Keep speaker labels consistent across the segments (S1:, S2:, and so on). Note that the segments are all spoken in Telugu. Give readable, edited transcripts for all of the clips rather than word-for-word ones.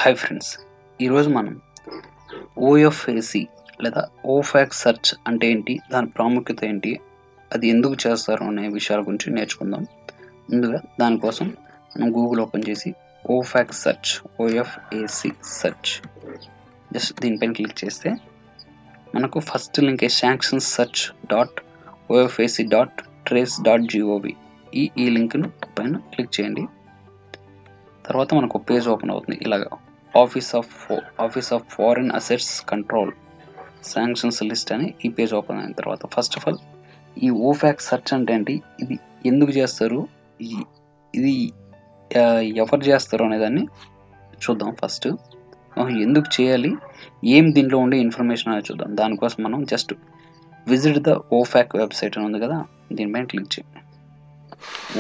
S1: హాయ్ ఫ్రెండ్స్, ఈరోజు మనం ఓఎఫ్ఏసి లేదా ఓఫాక్ సెర్చ్ అంటే ఏంటి, దాని ప్రాముఖ్యత ఏంటి, అది ఎందుకు చేస్తారు అనే విషయాల గురించి నేర్చుకుందాం. ముందుగా దానికోసం మనం గూగుల్ ఓపెన్ చేసి OFAC search OFAC search just దీనిపైన క్లిక్ చేస్తే మనకు first link sanctions search dot OFAC dot treas dot GOV ఈ లింక్ను పైన క్లిక్ చేయండి. తర్వాత మనకు పేజ్ ఓపెన్ అవుతుంది. ఇలాగా office of foreign assets control sanctions list అని ఈ పేజ్ ఓపెన్ అయిన తర్వాత ఫస్ట్ ఆఫ్ ఆల్ ఈ ఓఫాక్ సెర్చ్ అంటే ఏంటి, ఇది ఎందుకు చేస్తారు, ఇది ఎవరు చేస్తారు అనేదాన్ని చూద్దాం. ఫస్ట్ ఎందుకు చేయాలి, ఏం దీంట్లో ఉండే ఇన్ఫర్మేషన్ అనేది చూద్దాం. దానికోసం మనం జస్ట్ విజిట్ ద ఓఫాక్ వెబ్సైట్ అని ఉంది కదా, దీనిపైన క్లిక్ చేయండి.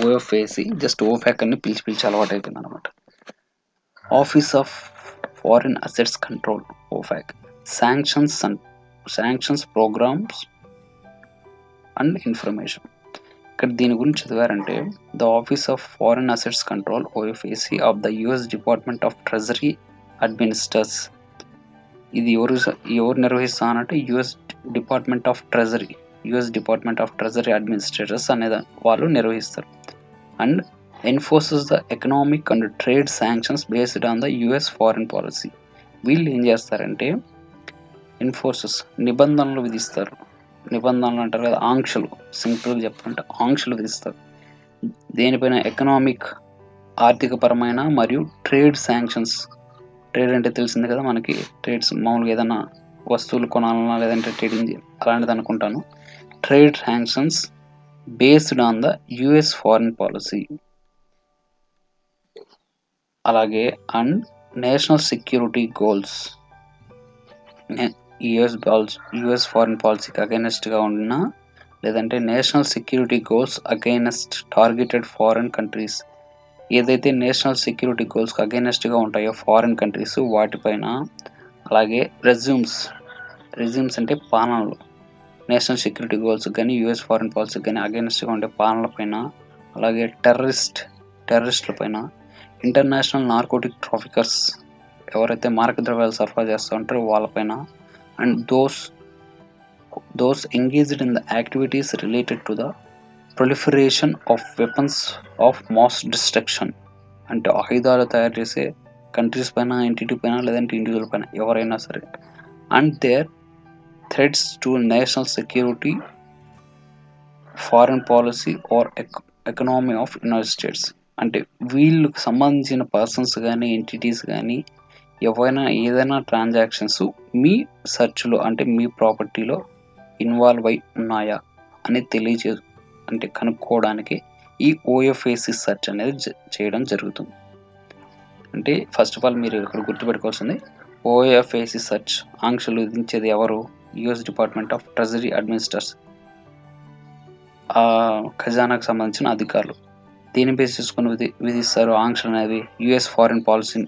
S1: ఓఎఫ్ఏసి జస్ట్ ఓఫాక్ అని పిలిచి అలవాటు అయిపోయింది అనమాట. Office of foreign assets control OFAC sanctions programs and information. ఇక్కడ దీని గురించి చదివారంటే the office of foreign assets control OFAC of the US department of treasury administers. ఇది ఎవరు నిర్వహిస్తానంటే US department of treasury administrators అనేది వాళ్ళు నిర్వహిస్తారు. And enforces the economic and trade sanctions based on the US foreign policy. వీళ్ళు ఏం చేస్తారంటే ఎన్ఫోర్సెస్ నిబంధనలు విధిస్తారు. నిబంధనలు అంటారు కదా, ఆంక్షలు, సింపుల్గా చెప్పాలంటే ఆంక్షలు విధిస్తారు. దేనిపైన ఎకనామిక్ ఆర్థిక పరమైన మరియు ట్రేడ్ శాంక్షన్స్. ట్రేడ్ అంటే తెలిసింది కదా మనకి, ట్రేడ్స్ మామూలుగా ఏదైనా వస్తువులు కొనాలన్నా లేదంటే ట్రేడింగ్ అలాంటిది అనుకుంటాను. Trade sanctions based on the US foreign policy. అలాగే and national security goals, US foreign పాలసీకి అగైనెస్ట్గా ఉన్న లేదంటే national security goals against targeted foreign countries. ఏదైతే నేషనల్ సెక్యూరిటీ గోల్స్కి అగైనెస్ట్గా ఉంటాయో ఫారిన్ కంట్రీస్ వాటిపైన. అలాగే రెజ్యూమ్స్ అంటే పాలనలు, నేషనల్ సెక్యూరిటీ గోల్స్ కానీ యుఎస్ ఫారిన్ పాలసీకి కానీ అగైనెస్ట్గా ఉండే పాలనలపైన. అలాగే టెర్రరిస్టుల పైన, ఇంటర్నేషనల్ నార్కోటిక్ ట్రాఫికర్స్ ఎవరైతే మారక ద్రవ్యాలు సరఫరా చేస్తూ ఉంటారో వాళ్ళపైన. And those engaged in the activities related to the proliferation of weapons of mass destruction. అంటే ఆయుధాలు తయారు చేసే కంట్రీస్ పైన, ఎంటిటీ పైన లేదంటే ఇండివిజువల్ పైన ఎవరైనా సరే. And there threats to national security, foreign policy or economy of United States. అంటే వీళ్ళకి సంబంధించిన పర్సన్స్ కానీ ఎంటిటీస్ కానీ ఏదైనా ట్రాన్సాక్షన్స్ మీ సెర్చ్లో అంటే మీ ప్రాపర్టీలో ఇన్వాల్వ్ అయి ఉన్నాయా అని అంటే కనుక్కోవడానికి ఈ ఓఎఫ్ఏసి సెర్చ్ అనేది చేయడం జరుగుతుంది. అంటే ఫస్ట్ ఆఫ్ ఆల్ మీరు ఇక్కడ గుర్తుపెట్టుకోవాల్సింది, ఓఎఫ్ఏసి సెర్చ్ ఆంక్షలు విధించేది ఎవరు? US department of treasury administers, ఖజానాకు సంబంధించిన అధికారులు. దీన్ని బేస్ చేసుకొని విధిస్తారు ఆంక్షలు అనేవి. యుఎస్ ఫారిన్ పాలసీని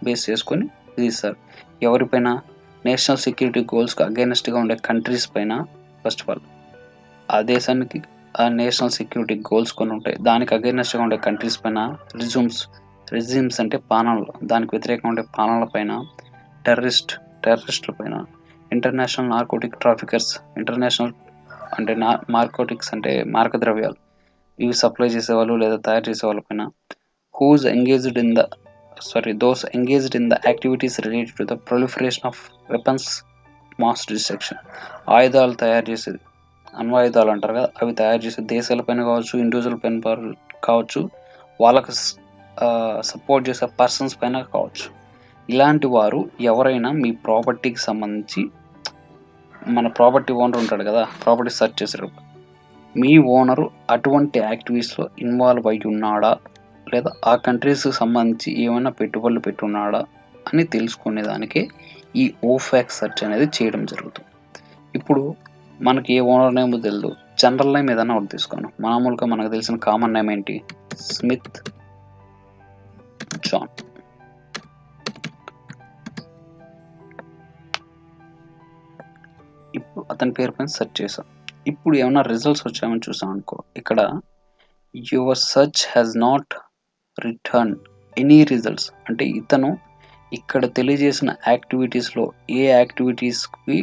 S1: బేస్ చేసుకొని విధిస్తారు. ఎవరిపైన? నేషనల్ సెక్యూరిటీ గోల్స్కి అగైనెస్ట్గా ఉండే కంట్రీస్ పైన. ఫస్ట్ ఆఫ్ ఆల్ ఆ దేశానికి ఆ నేషనల్ సెక్యూరిటీ గోల్స్ కొన్ని ఉంటాయి, దానికి అగైనెస్ట్గా ఉండే కంట్రీస్ పైన రెజ్యూమ్స్ అంటే పాలనలు, దానికి వ్యతిరేకంగా ఉండే పాలనల పైన. టెర్రరిస్టుల పైన, ఇంటర్నేషనల్ నార్కోటిక్ ట్రాఫికర్స్, ఇంటర్నేషనల్ అంటే నార్కోటిక్స్ అంటే మారక ద్రవ్యాలు, ఇవి సప్లై చేసేవాళ్ళు లేదా తయారు చేసే వాళ్ళ పైన. Those engaged in the activities related to the proliferation of weapons mass destruction. ఆయుధాలు తయారు చేసేది, అణ్వాయుధాలు అంటారు కదా, అవి తయారు చేసే దేశాలపైన కావచ్చు, ఇండివిజువల్ పైన కావచ్చు, వాళ్ళకు సపోర్ట్ చేసే పర్సన్స్ పైన కావచ్చు. ఇలాంటి వారు ఎవరైనా మీ ప్రాపర్టీకి సంబంధించి, మన ప్రాపర్టీ ఓనర్ ఉంటాడు కదా, ప్రాపర్టీ సెర్చ్ చేసేటప్పుడు మీ ఓనరు అటువంటి యాక్టివిటీస్లో ఇన్వాల్వ్ అయి ఉన్నాడా లేదా ఆ కంట్రీస్కి సంబంధించి ఏమైనా పెట్టుబడులు పెట్టున్నాడా అని తెలుసుకునేదానికే ఈ ఓఫాక్ సెర్చ్ అనేది చేయడం జరుగుతుంది. ఇప్పుడు మనకి ఏ ఓనర్ నేమ్ తెలియదు, జనరల్ నేమ్ ఏదైనా ఒకటి తీసుకోను. మామూలుగా మనకు తెలిసిన కామన్ నేమ్ ఏంటి? Smith John. ఇప్పుడు అతని పేరు పైన సెర్చ్ చేసాం. ఇప్పుడు ఏమైనా రిజల్ట్స్ వచ్చామని చూసాం అనుకో, ఇక్కడ your search has not return any results అంటే ఇతను ఇక్కడ తెలియజేసిన యాక్టివిటీస్లో ఏ యాక్టివిటీస్కి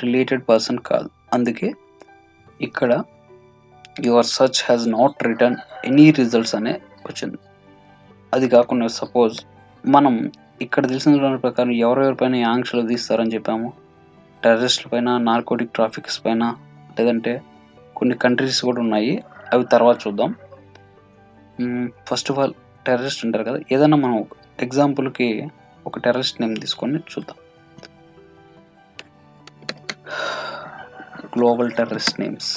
S1: రిలేటెడ్ పర్సన్ కాదు. అందుకే ఇక్కడ your search has not return any results అనే వచ్చింది. అది కాకుండా సపోజ్ మనం ఇక్కడ తెలిసిన దాని ప్రకారం ఎవరెవరిపైన ఈ ఆంక్షలు విధిస్తారని చెప్పాము. టెర్రరిస్టుల పైన, నార్కోటిక్ ట్రాఫిక్స్ పైన, లేదంటే కొన్ని కంట్రీస్ కూడా ఉన్నాయి. అవి తర్వాత చూద్దాం. ఫస్ట్ ఆఫ్ ఆల్ టెర్రరిస్ట్ ఉంటారు కదా, ఏదైనా మనం ఎగ్జాంపుల్కి ఒక టెర్రరిస్ట్ నేమ్ తీసుకొని చూద్దాం. Global terrorist names.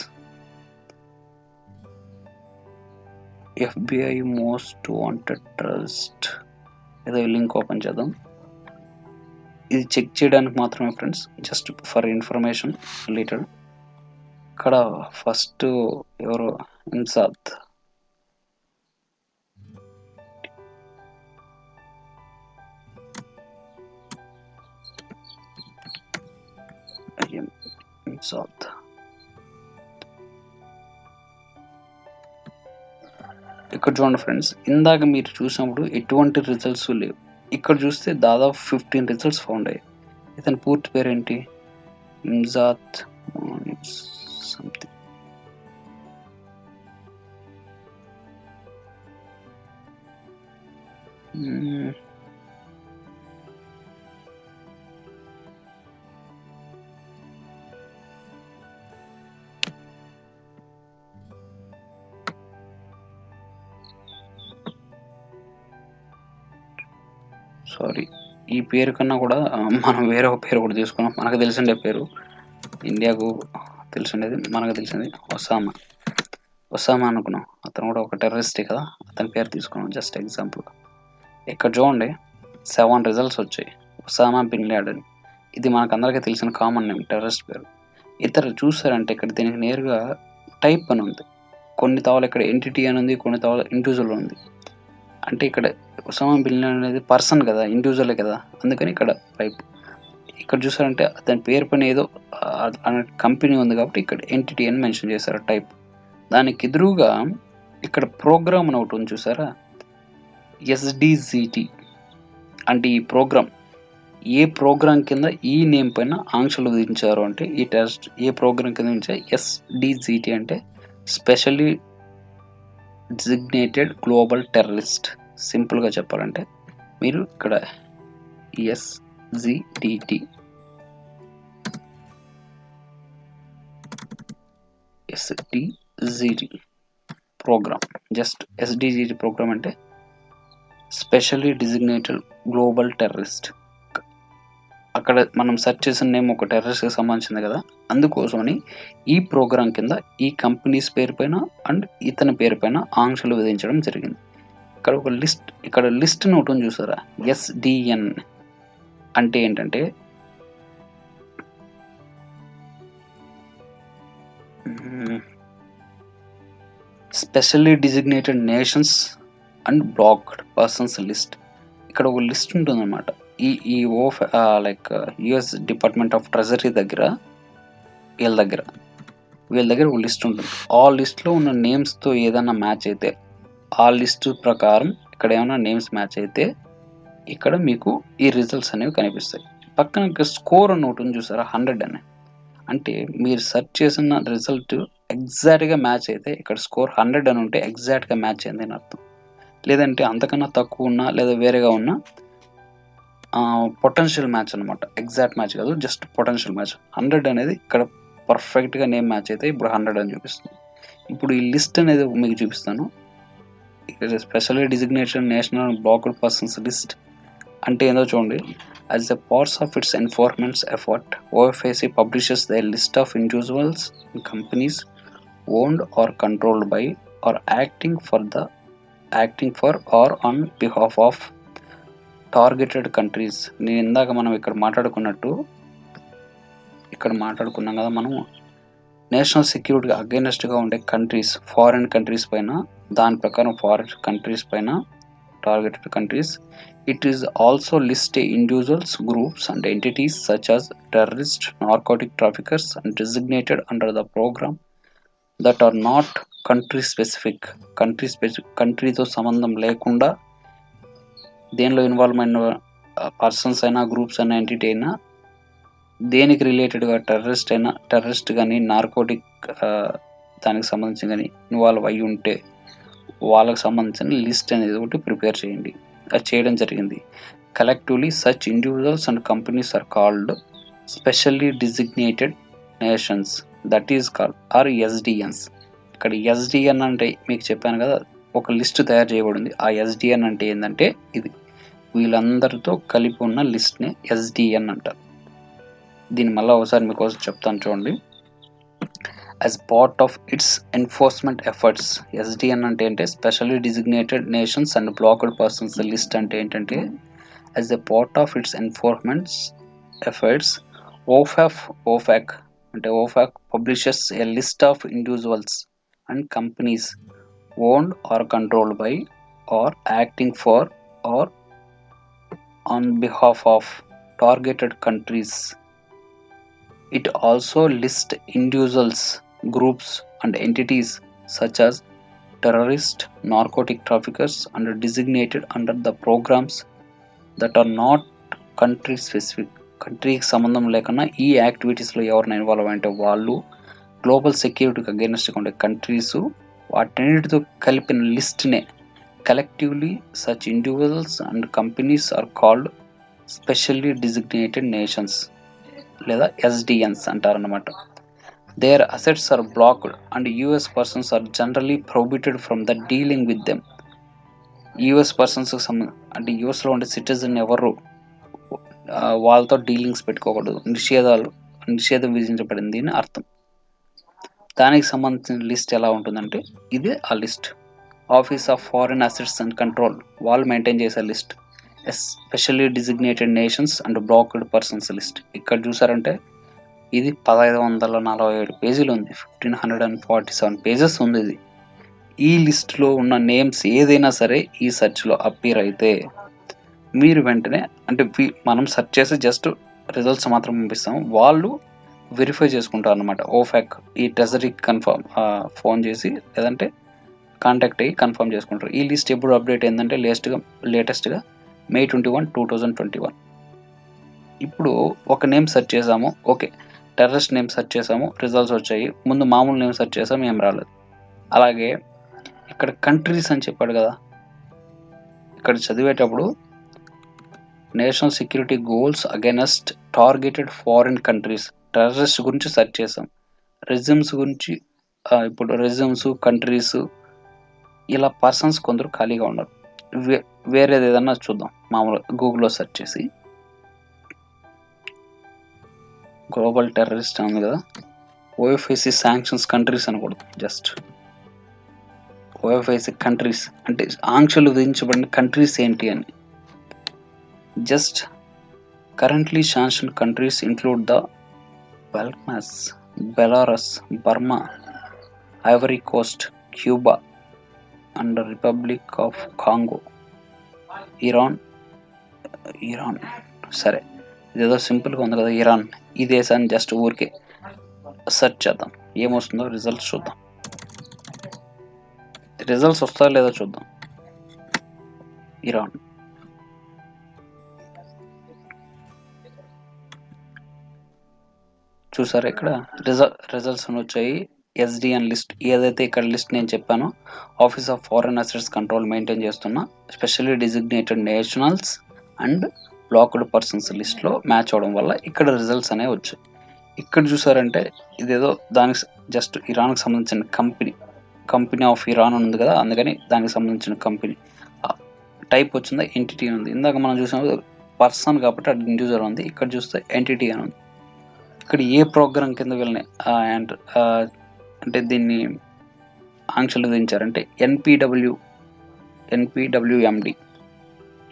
S1: FBI most wanted terrorist. ఏదో లింక్ ఓపెన్ చేద్దాం. ఇది చెక్ చేయడానికి మాత్రమే friends, just for information related. ఇక్కడ ఫస్ట్ ఎవరు, ఇన్సాద్. ఇన్సాద్ ఇక్కడ చూడండి ఫ్రెండ్స్, ఇందాక మీరు చూసినప్పుడు ఎటువంటి రిజల్ట్స్ లేవు. ఇక్కడ చూస్తే దాదాపు 15 రిజల్ట్స్ ఫౌండ్ అయ్యాయి. ఇతని పూర్తి పేరేంటి? ఇన్సాద్ సంథింగ్. సారీ, ఈ పేరు కన్నా కూడా మనం వేరే ఒక పేరు కూడా తీసుకున్నాం. మనకు తెలిసిండే పేరు, ఇండియాకు తెలిసిండేది, మనకు తెలిసింది ఒసామా అనుకున్నాం. అతను కూడా ఒక టెర్రరిస్టే కదా, అతని పేరు తీసుకున్నాం జస్ట్ ఎగ్జాంపుల్. ఇక్కడ చూడండి 7 రిజల్ట్స్ వచ్చాయి. ఒసామా బిన్ లాడెన్, ఇది మనకు అందరికీ తెలిసిన కామన్ నేమ్, టెర్రరిస్ట్ పేరు. ఇతరు చూసారంటే ఇక్కడ దీనికి నేరుగా టైప్ అని ఉంది. కొన్ని తావలు ఇక్కడ ఎంటిటీ అని ఉంది, కొన్ని తావలు ఇండివిజువల్ ఉంది. అంటే ఇక్కడ ఒసామా బిన్ లాడెన్ అనేది పర్సన్ కదా, ఇండివిజువలే కదా, అందుకని ఇక్కడ టైప్. ఇక్కడ చూసారంటే అతని పేరు పైన ఏదో కంపెనీ ఉంది కాబట్టి ఇక్కడ ఎంటిటీ అని మెన్షన్ చేశారు టైప్. దానికి ఎదురుగా ఇక్కడ ప్రోగ్రామ్ అని ఒకటి ఉంది చూసారా, SDGT. అంటే ఈ ప్రోగ్రామ్, ఏ ప్రోగ్రామ్ కింద ఈ నేమ్ పైన ఆంక్షలు విధించారు అంటే ఈ టెస్ట్ ఏ ప్రోగ్రామ్ కింద విధించారు? SDGT అంటే స్పెషల్లీ డిజిగ్నేటెడ్ గ్లోబల్ టెర్రరిస్ట్. సింపుల్గా చెప్పాలంటే మీరు ఇక్కడ SDGT program, just SDGT program అంటే స్పెషల్లీ డిజిగ్నేటెడ్ గ్లోబల్ టెర్రరిస్ట్. అక్కడ మనం సెర్చ్ చేసిన నేమ్ ఒక టెర్రరిస్ట్కి సంబంధించింది కదా, అందుకోసమని ఈ ప్రోగ్రామ్ కింద ఈ కంపెనీస్ పేరు పైన అండ్ ఇతని పేరు పైన ఆంక్షలు విధించడం జరిగింది. ఇక్కడ ఒక లిస్ట్, ఇక్కడ లిస్ట్ ఒకటి చూసారా, SDN అంటే ఏంటంటే specially designated nations and blocked persons list. ఇక్కడ ఒక లిస్ట్ ఉంటుంది అనమాట. ఈ like US department of treasury దగ్గర వీళ్ళ దగ్గర ఒక లిస్ట్ ఉంటుంది. ఆ లిస్ట్లో ఉన్న నేమ్స్తో ఏదైనా మ్యాచ్ అయితే, ఆ లిస్ట్ ప్రకారం ఇక్కడ ఏమైనా నేమ్స్ మ్యాచ్ అయితే ఇక్కడ మీకు ఈ రిజల్ట్స్ అనేవి కనిపిస్తాయి. పక్కన ఇక్కడ స్కోర్ అని ఒకటి చూసారా, 100 అని. అంటే మీరు సెర్చ్ చేసిన రిజల్ట్ ఎగ్జాక్ట్గా మ్యాచ్ అయితే ఇక్కడ స్కోర్ 100 అని ఉంటే ఎగ్జాక్ట్గా మ్యాచ్ అయింది అని అర్థం. లేదంటే అంతకన్నా తక్కువ ఉన్నా లేదా వేరేగా ఉన్నా పొటెన్షియల్ మ్యాచ్ అనమాట, ఎగ్జాక్ట్ మ్యాచ్ కాదు, జస్ట్ పొటెన్షియల్ మ్యాచ్. 100 అనేది ఇక్కడ పర్ఫెక్ట్గా నేమ్ మ్యాచ్ అయితే ఇప్పుడు 100 అని చూపిస్తుంది. ఇప్పుడు ఈ లిస్ట్ అనేది మీకు చూపిస్తాను. ఇక్కడ specially designated national blocked persons list అంటే ఏందో చూడండి. As a part of its enforcement effort, OFAC publishes a list of individuals and companies owned or controlled by or acting for or on behalf of targeted countries. నేను ఇందాక మనం ఇక్కడ మాట్లాడుకున్నాం కదా, మనము నేషనల్ సెక్యూరిటీకి అగైనెస్ట్గా ఉండే కంట్రీస్, ఫారిన్ కంట్రీస్ పైన, దాని ప్రకారం ఫారిన్ కంట్రీస్ పైన targeted countries. It is also list individuals, groups and entities such as terrorists, narcotic traffickers and designated under the program that are not country specific. కంట్రీతో సంబంధం లేకుండా దేనిలో ఇన్వాల్వ్మెంట్ పర్సన్స్ అయినా, గ్రూప్స్ అయినా, ఎంటిటీ అయినా దేనికి రిలేటెడ్‌గా టెర్రరిస్ట్ గాని, నార్కోటిక్ దానికి సంబంధించి గాని ఇన్వాల్వ్ అయ్యి ఉంటే వాళ్ళకి సంబంధించిన లిస్ట్ అనేది ఒకటి ప్రిపేర్ చేయండి. అది చేయడం జరిగింది. Collectively such individuals and companies are called specially designated nations that is called are SDNs. ఇక్కడ ఎస్‌డిఎన్ అంటే మీకు చెప్పాను కదా! ఒక లిస్ట్ తయారు చేయబడింది. ఆ ఎస్‌డిఎన్ అంటే ఏందంటే ఇది. వీళ్ళందరితో కలిపి ఉన్న లిస్ట్‌నే ఎస్‌డిఎన్ అంటారు. దీన్ని మళ్ళా ఒకసారి మీకోసం చెప్తాను చూడండి. As part of its enforcement efforts, SDN అంటే ఏంటే specially designated nations and blocked persons list అంటే ఏంటంటే as a part of its enforcement efforts OFAC అంటే OFAC publishes a list of individuals and companies owned or controlled by or acting for or on behalf of targeted countries. It also lists individuals, groups, and entities such as terrorists, narcotic traffickers, and designated under the programs that are not country specific. కంట్రీకి సంబంధం లేకుండా ఈ యాక్టివిటీస్లో ఎవరిని ఇన్వాల్వ్ అంటే వాళ్ళు గ్లోబల్ సెక్యూరిటీకి అగేన్స్ట్గా ఉండే కంట్రీస్ వాటన్నిటితో కలిపిన లిస్ట్నే collectively such individuals and companies are called specially designated nations లేదా ఎస్‌డిఎన్స్ అంటారన్నమాట. Their assets are blocked and US persons are generally prohibited from the dealing with them. US పర్సన్స్కి అంటే యూఎస్లో ఉండే సిటిజన్ ఎవరు వాళ్ళతో డీలింగ్స్ పెట్టుకోకూడదు, నిషేధం విధించబడింది అని అర్థం. దానికి సంబంధించిన లిస్ట్ ఎలా ఉంటుందంటే ఇదే ఆ list. Office of foreign assets and control వాళ్ళు మెయింటైన్ చేసే list. Especially designated nations and blocked persons list. ఇక్కడ చూసారంటే ఇది 1547 పేజీలు ఉంది. 1547 పేజెస్ ఉంది ఇది. ఈ లిస్ట్లో ఉన్న నేమ్స్ ఏదైనా సరే ఈ సెర్చ్లో అప్పీర్ అయితే మీరు వెంటనే అంటే మనం సెర్చ్ చేసి జస్ట్ రిజల్ట్స్ మాత్రం పంపిస్తాం. వాళ్ళు వెరిఫై చేసుకుంటారు అన్నమాట. OFAC ఈ ట్రెజరీకి ఫోన్ చేసి లేదంటే కాంటాక్ట్ అయ్యి కన్ఫర్మ్ చేసుకుంటారు. ఈ లిస్ట్ ఎప్పుడు అప్డేట్ అయిందంటే లేటెస్ట్గా May 21, 2021. ఇప్పుడు ఒక నేమ్ సెర్చ్ చేసాము, ఓకే, టెర్రరిస్ట్ నేమ్ సెర్చ్ చేసాము, రిజల్ట్స్ వచ్చాయి. ముందు మామూలు నేమ్ సెర్చ్ చేసాము, ఏం రాలేదు. అలాగే ఇక్కడ కంట్రీస్ అని చెప్పాడు కదా, ఇక్కడ చదివేటప్పుడు national security goals against targeted foreign countries terrorist గురించి సెర్చ్ చేసాం. రెజ్యూమ్స్ గురించి ఇప్పుడు రెజ్యూమ్స్, కంట్రీస్ ఇలా పర్సన్స్ కొందరు ఖాళీగా ఉన్నారు. వేరేది ఏదన్నా చూద్దాం. మామూలుగా గూగుల్లో సెర్చ్ చేసి గ్లోబల్ టెర్రరిస్ట్ ఉంది కదా, ఓఎఫ్ఐసి శాంక్షన్స్ కంట్రీస్ అని కొడుతుంది. జస్ట్ ఓఎఫ్ఐసి కంట్రీస్ అంటే ఆంక్షలు విధించబడిన కంట్రీస్ ఏంటి అని. Just currently sanction countries include the Belarus, Burma, Ivory Coast, Cuba and republic of Congo, Iran. సరే, ఇదేదో సింపుల్గా ఉంది కదా ఇరాన్. ఈ దేశాన్ని జస్ట్ ఊరికే సెర్చ్ చేద్దాం, ఏమొస్తుందో రిజల్ట్స్ చూద్దాం. రిజల్ట్స్ వస్తాయో లేదో చూద్దాం. ఇరాన్ చూసారా, ఇక్కడ రిజల్ట్స్ వచ్చాయి. ఎస్‌డిఎన్ లిస్ట్ ఏదైతే ఇక్కడ లిస్ట్ నేను చెప్పానో, office of foreign assets control maintain చేస్తున్న specially designated nationals and blocked persons లిస్ట్లో మ్యాచ్ అవడం వల్ల ఇక్కడ రిజల్ట్స్ అనేవి వచ్చాయి. ఇక్కడ చూసారంటే ఇదేదో దానికి జస్ట్ ఇరాన్కి సంబంధించిన కంపెనీ ఆఫ్ ఇరాన్ ఉంది కదా, అందుకని దానికి సంబంధించిన కంపెనీ టైప్ వచ్చిందా, ఎంటిటీ అని ఉంది. ఇందాక మనం చూసినప్పుడు పర్సన్ కాబట్టి అది ఇండివిజువల్ ఉంది. ఇక్కడ చూస్తే ఎంటిటీ అని ఉంది. ఇక్కడ ఏ ప్రోగ్రామ్ కింద వీళ్ళని అంటే దీన్ని ఆంక్షలు విధించారంటే ఎన్పిడబ్ల్యూఎండి.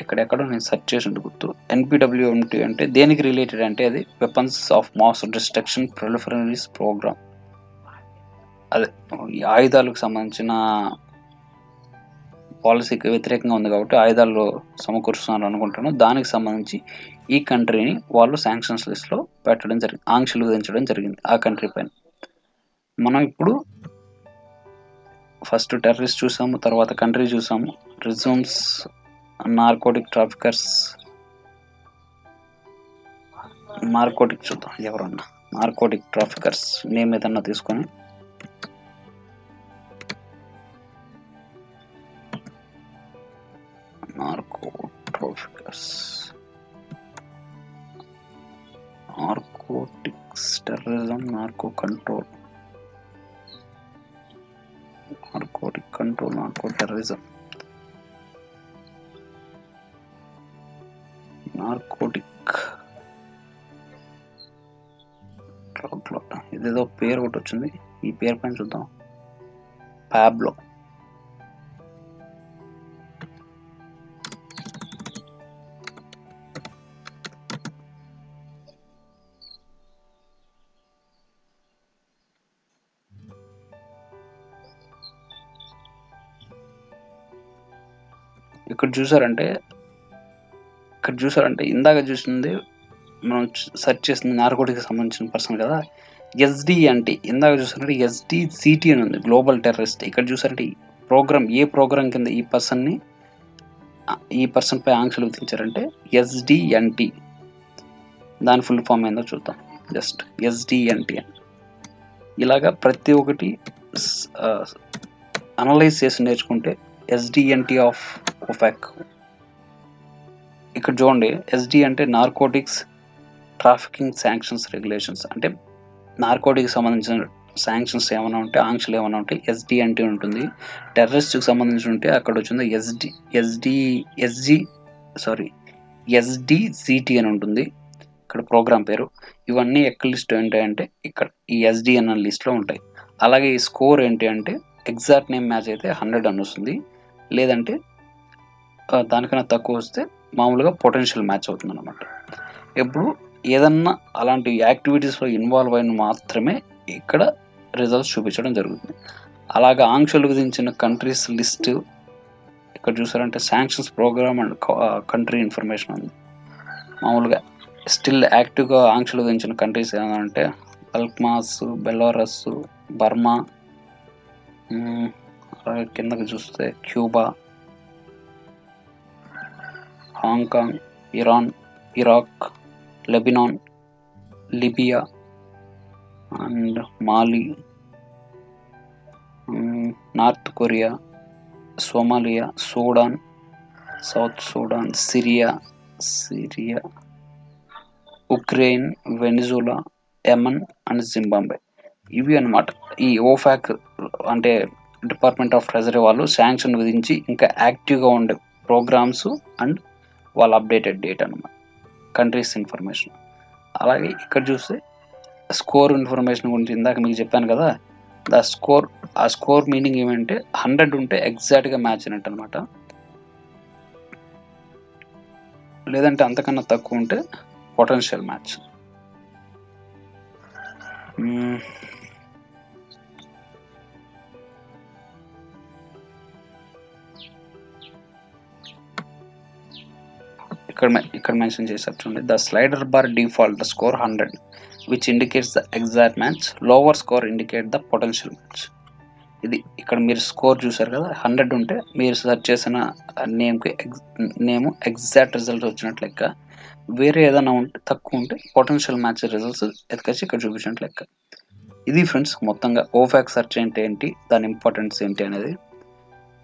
S1: ఇక్కడెక్కడో నేను సెర్చ్ చేసి గుర్తు. ఎన్పిడబ్ల్యూఎండి అంటే దేనికి రిలేటెడ్ అంటే అది weapons of mass destruction proliferation program. అదే ఆయుధాలకు సంబంధించిన పాలసీకి వ్యతిరేకంగా ఉంది కాబట్టి ఆయుధాలు సమకూరుస్తున్నారు అనుకుంటాను. దానికి సంబంధించి ఈ కంట్రీని వాళ్ళు శాంక్షన్స్ లిస్ట్లో పెట్టడం జరిగింది, ఆంక్షలు విధించడం జరిగింది ఆ కంట్రీ పైన. మనం ఇప్పుడు ఫస్ట్ టెర్రరిస్ట్ చూసాము, తర్వాత కంట్రీ చూసాము. రిజ్యూమ్స్, నార్కోటిక్ ట్రాఫికర్స్, నార్కోటిక్ చూద్దాం. ఎవరన్నా నార్కోటిక్ ట్రాఫికర్స్ నేమ్ ఏదన్నా తీసుకొని narco traffickers, narcotics, terrorism, narco control, narcotic control, narco terrorism, narcotic ఇదేదో పేరు ఒకటి వచ్చింది. ఈ పేరు పైన చూద్దాం. పాబ్లో. ఇక్కడ చూసారంటే ఇందాక చూసింది మనం సెర్చ్ చేసింది నార్కోటిక్ సంబంధించిన పర్సన్ కదా. ఎస్డి అంటే ఇందాక చూసారంటే ఎస్డిసిటి అని ఉంది, గ్లోబల్ టెర్రరిస్ట్. ఇక్కడ చూసారంటే ప్రోగ్రామ్, ఏ ప్రోగ్రామ్ కింద ఈ పర్సన్ పై ఆంక్షలు విధించారంటే ఎస్డిఎన్టి. దాని ఫుల్ ఫామ్ ఏందో చూద్దాం. జస్ట్ ఎస్డిఎన్టి అని ఇలాగా ప్రతి ఒక్కటి అనలైజ్ చేసి నేర్చుకుంటే ఎస్డిఎన్టి ఆఫ్ ఓఫాక్. ఇక్కడ చూడండి, ఎస్డి అంటే నార్కోటిక్స్ ట్రాఫికింగ్ శాంక్షన్స్ రెగ్యులేషన్స్. అంటే నార్కోటిక్ సంబంధించిన శాంక్షన్స్ ఏమైనా ఉంటే, ఆంక్షలు ఏమైనా ఉంటే ఎస్డిఎన్టి ఉంటుంది. టెర్రరిస్ట్కి సంబంధించి ఉంటే అక్కడ వచ్చింది ఎస్డిసిటి అని ఉంటుంది. ఇక్కడ ప్రోగ్రామ్ పేరు. ఇవన్నీ ఎక్కడ లిస్ట్ ఏంటంటే ఇక్కడ ఈ ఎస్డిఎన్ అనే లిస్ట్లో ఉంటాయి. అలాగే ఈ స్కోర్ ఏంటి అంటే ఎగ్జాక్ట్ నేమ్ మ్యాచ్ అయితే 100 అని వస్తుంది. లేదంటే దానికన్నా తక్కువ వస్తే మామూలుగా పొటెన్షియల్ మ్యాచ్ అవుతుంది అనమాట. ఎప్పుడు ఏదన్నా అలాంటి యాక్టివిటీస్లో ఇన్వాల్వ్ అయిన మాత్రమే ఇక్కడ రిజల్ట్స్ చూపించడం జరుగుతుంది. అలాగే ఆంక్షలు విధించిన కంట్రీస్ లిస్ట్ ఇక్కడ చూసారంటే sanctions program and country information ఉంది. మామూలుగా స్టిల్ యాక్టివ్గా ఆంక్షలు విధించిన కంట్రీస్ ఏమంటే అల్క్మాస్, బెలారస్, బర్మా, అలాగే కిందకి చూస్తే Cuba, Hong Kong, Iran, Iraq, Lebanon, Libya and Mali, north Korea, Somalia, Sudan, south Sudan, Syria, Ukraine, Venezuela, Yemen and Zimbabwe. ఇవి అన్నమాట ఈ ఓఫాక్ అంటే డిపార్ట్మెంట్ ఆఫ్ ట్రెజరీ వాళ్ళు శాంక్షన్ విధించి ఇంకా యాక్టివ్గా ఉండే ప్రోగ్రామ్స్ అండ్ వాళ్ళ అప్డేటెడ్ డేట్ అన్నమాట, కంట్రీస్ ఇన్ఫర్మేషన్. అలాగే ఇక్కడ చూస్తే స్కోర్ ఇన్ఫర్మేషన్ గురించి ఇందాక మీకు చెప్పాను కదా. ఆ స్కోర్ మీనింగ్ ఏమంటే 100 ఉంటే ఎగ్జాక్ట్గా మ్యాచ్ అయినట్టు అనమాట. లేదంటే అంతకన్నా తక్కువ ఉంటే పొటెన్షియల్ మ్యాచ్. ఇక్కడ మెన్షన్ చేశారు చూడండి. The slider bar default score 100 which indicates the exact match, lower score indicate the potential match. ఇది ఇక్కడ మీరు స్కోర్ చూసారు కదా, 100 ఉంటే మీరు సెర్చ్ చేసిన నేమ్ ఎగ్జాక్ట్ రిజల్ట్ వచ్చినట్లు లెక్క. వేరే ఏదైనా ఉంటే తక్కువ ఉంటే పొటెన్షియల్ మ్యాచ్ రిజల్ట్స్ ఎత్తుకొచ్చి ఇక్కడ చూపించినట్లు లెక్క. ఇది ఫ్రెండ్స్ మొత్తంగా ఓఫాక్ సెర్చ్ అంటే ఏంటి, దాని ఇంపార్టెన్స్ ఏంటి అనేది.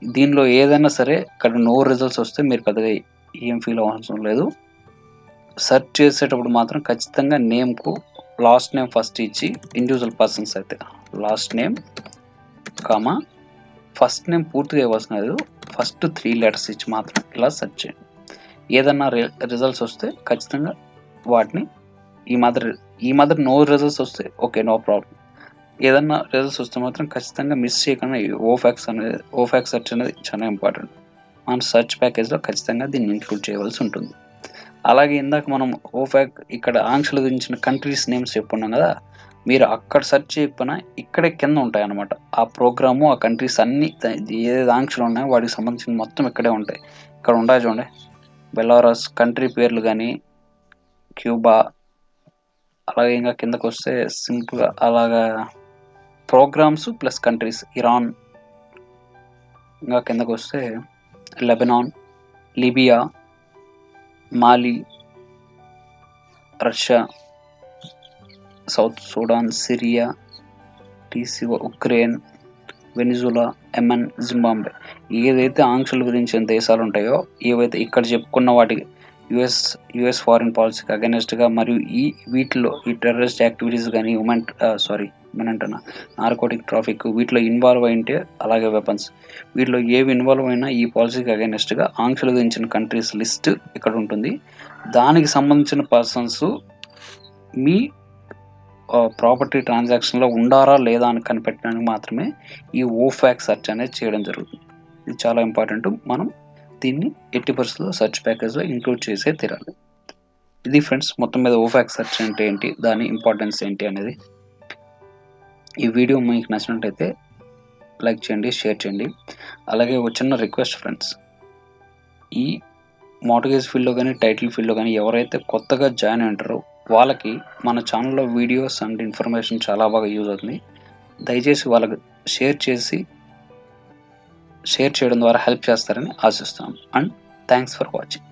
S1: దీనిలో ఏదైనా సరే ఇక్కడ నో రిజల్ట్స్ వస్తే మీరు పెద్దగా ఏం ఫీల్ అవ్వాల్సిన లేదు. సెర్చ్ చేసేటప్పుడు మాత్రం ఖచ్చితంగా నేమ్కు లాస్ట్ నేమ్ ఫస్ట్ ఇచ్చి, ఇండివిజువల్ పర్సన్స్ అయితే last name comma first name పూర్తిగా ఇవ్వాల్సిన లేదు, ఫస్ట్ 3 లెటర్స్ ఇచ్చి మాత్రం ఇలా సెర్చ్ చేయండి. ఏదన్నా రిజల్ట్స్ వస్తే ఖచ్చితంగా వాటిని ఈ మాదిరి నో రిజల్ట్స్ వస్తే ఓకే, నో ప్రాబ్లం. ఏదన్నా రిజల్ట్స్ వస్తే మాత్రం ఖచ్చితంగా మిస్ చేయకుండా ఓఫాక్ సెర్చ్ అనేది చాలా ఇంపార్టెంట్. మన సెర్చ్ ప్యాకేజ్లో ఖచ్చితంగా దీన్ని ఇంక్లూడ్ చేయవలసి ఉంటుంది. అలాగే ఇందాక మనం ఓఫాక్ ఇక్కడ ఆంక్షలు విధించిన కంట్రీస్ నేమ్స్ చెప్పుకున్నాం కదా, మీరు అక్కడ సెర్చ్ చేయకపోయినా ఇక్కడే కింద ఉంటాయి అన్నమాట. ఆ ప్రోగ్రాము, ఆ కంట్రీస్ అన్ని ఏదైతే ఆంక్షలు ఉన్నాయో వాటికి సంబంధించిన మొత్తం ఇక్కడే ఉంటాయి. ఇక్కడ ఉంటాయి చూడండి, బెలారస్ కంట్రీ పేర్లు కానీ, క్యూబా, అలాగే ఇంకా కిందకు వస్తే సింపుల్గా అలాగా ప్రోగ్రామ్స్ ప్లస్ కంట్రీస్, ఇరాన్, ఇంకా కిందకు వస్తే Lebanon, Libya, Mali, Russia, South Sudan, Syria, TCO, Ukraine, Venezuela, Yemen, Zimbabwe. ఏదైతే ఆంక్షలు విధించిన దేశాలు ఉంటాయో, ఏవైతే ఇక్కడ చెప్పుకున్న వాటికి యుఎస్ ఫారిన్ పాలసీకి అగైనెస్ట్‌గా మరియు వీటిలో ఈ టెర్రరిస్ట్ యాక్టివిటీస్ గాని, నార్కోటిక్ ట్రాఫిక్ వీటిలో ఇన్వాల్వ్ అయ్యుంటే, అలాగే వెపన్స్ వీటిలో ఏవి ఇన్వాల్వ్ అయినా ఈ పాలసీకి అగైనెస్ట్‌గా ఆంక్షలు విధించిన కంట్రీస్ లిస్ట్ ఇక్కడ ఉంటుంది. దానికి సంబంధించిన పర్సన్స్ మీ ప్రాపర్టీ ట్రాన్సాక్షన్‌లో ఉండారా లేదా అని కనిపెట్టడానికి మాత్రమే ఈ ఓఫాక్ సెర్చ్ అనేది చేయడం జరుగుతుంది. ఇది చాలా ఇంపార్టెంట్. మనం దీన్ని ఎట్టి పరిస్థితుల్లో సెర్చ్ ప్యాకేజ్‌లో ఇంక్లూడ్ చేసే తీరాలి. ఇది ఫ్రెండ్స్ మొత్తం మీద ఓఫాక్ సెర్చ్ అంటే ఏంటి, దాని ఇంపార్టెన్స్ ఏంటి అనేది. ఈ వీడియో మీకు నచ్చినట్లయితే లైక్ చేయండి, షేర్ చేయండి. అలాగే ఒక చిన్న రిక్వెస్ట్ ఫ్రెండ్స్, ఈ మార్ట్గేజ్ ఫీల్డ్‌లో గాని, టైటిల్ ఫీల్డ్‌లో గాని ఎవరైతే కొత్తగా జాయిన్ అయి ఉంటారో వాళ్ళకి మన ఛానల్‌లో వీడియోస్ అండ్ ఇన్ఫర్మేషన్ చాలా బాగా యూజ్ అవుతుంది. దయచేసి వాళ్ళకి షేర్ చేయడం ద్వారా హెల్ప్ చేస్తారని ఆశిస్తున్నాను. And thanks for watching.